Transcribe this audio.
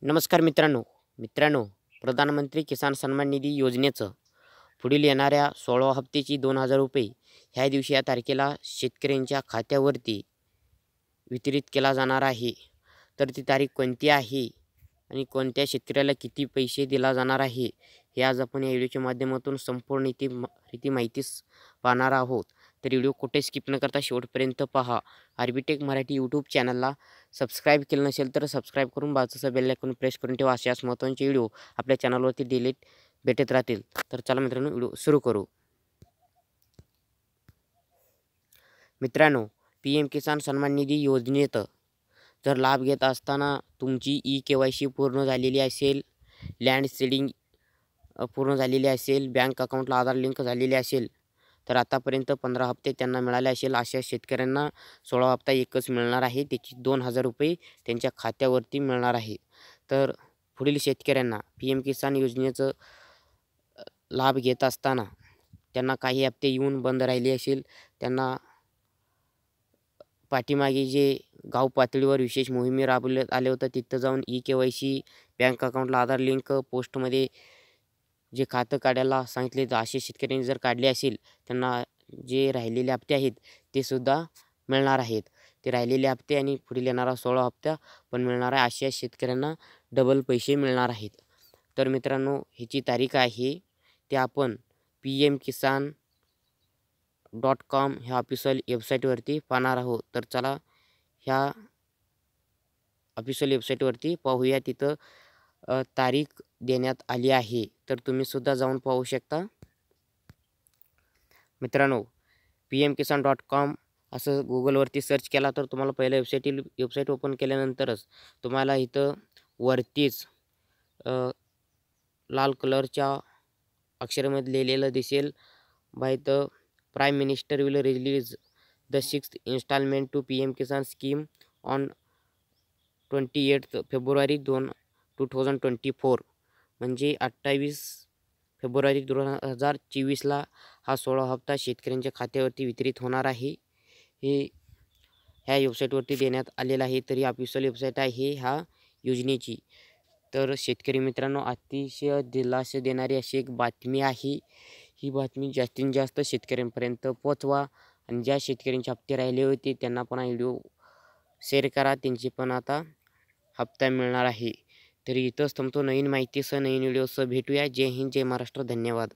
नमस्कार मित्रांनो, प्रधानमंत्री किसान सन्मान निधी योजनेचं पुढील येणाऱ्या 16 हप्त्याची ₹2000 ह्या दिवशी या तारखेला शेतकऱ्यांच्या खात्यावरती वितरित केला जाणार आहे. तर ती तारीख कोणती आहे आणि कोणत्या शेतकऱ्याला किती पैसे दिला जाणार आहे, हे आज आपण या व्हिडिओच्या माध्यमातून संपूर्ण रीती माहितीच पाहणार आहोत. तर व्हिडिओ कुठे स्किप न करता शेवटपर्यंत पहा. आर्बिटेक मराठी यूट्यूब चॅनलला सबस्क्राईब केलं नसेल तर सबस्क्राईब करून बाजूचं बेल आयकॉन प्रेस करून ठेवा. अशाच महत्त्वाचे व्हिडिओ आपल्या चॅनलवरती डेली भेटत राहतील. तर चला मित्रांनो, व्हिडिओ सुरू करू. मित्रांनो, PM किसान सन्मान निधी योजनेत जर लाभ घेत असताना तुमची KYC पूर्ण झालेली असेल, लँड सीडिंग पूर्ण झालेली असेल, बँक अकाउंटला आधार लिंक झालेले असेल, तर आतापर्यंत 15 हप्ते त्यांना मिळाले असेल. अशा शेतकऱ्यांना 16 हप्ता एकच मिळणार आहे. त्याची ₹2000 त्यांच्या खात्यावरती मिळणार आहे. तर पुढील शेतकऱ्यांना PM किसान योजनेचं लाभ घेत असताना त्यांना काही हप्ते येऊन बंद राहिले असेल, त्यांना पाठीमागे जे गाव पातळीवर विशेष मोहिमे राबवण्यात आले होतं, तिथं जाऊन KYC, बँक अकाउंटला आधार लिंक, पोस्टमध्ये जे खातं काढायला सांगितले, तर असे शेतकऱ्यांनी जर काढले असेल, त्यांना जे राहिलेले हप्ते आहेत ते सुद्धा मिळणार आहेत. ते राहिलेले हप्ते आणि पुढील येणारा 16 हप्ता पण मिळणार आहे. अशा शेतकऱ्यांना डबल पैसे मिळणार आहेत. तर मित्रांनो, ह्याची तारीख आहे ते आपण pmkisan.com ह्या ऑफिशियल वेबसाईटवरती पाहणार आहोत. तर चला ह्या ऑफिशियल वेबसाईटवरती पाहूया. तिथं तारीख देण्यात आली आहे. तर तुम्हीसुद्धा जाऊन पाहू शकता. मित्रांनो, pmkisan.com असं गुगलवरती सर्च केला तर तुम्हाला पहिलं वेबसाईट ओपन केल्यानंतरच तुम्हाला इथं वरतीच लाल कलरच्या अक्षरामध्ये लिहिलेलं दिसेल. इथं prime minister will release the 6th instalment to PM Kisan scheme on 28 फेब्रुवारी 2024 म्हणजे 28 फेब्रुवारी 2024ला हा 16 हप्ता शेतकऱ्यांच्या खात्यावरती वितरित होणार आहे. हे ह्या वेबसाईटवरती देण्यात आलेलं आहे. तर ही ऑफिशियल वेबसाईट आहे ह्या योजनेची. तर शेतकरी मित्रांनो, अतिशय दिलासा देणारी अशी एक बातमी आहे. ही बातमी जास्तीत जास्त शेतकऱ्यांपर्यंत पोहोचवा आणि ज्या शेतकऱ्यांचे हप्ते राहिले होते त्यांना पण हा व्हिडिओ शेअर करा. त्यांची पण आता हप्ता मिळणार आहे. तर इथंच थांबतो. नवीन माहितीसह नवीन व्हिडिओसह भेटूया. जय हिंद, जय महाराष्ट्र. धन्यवाद.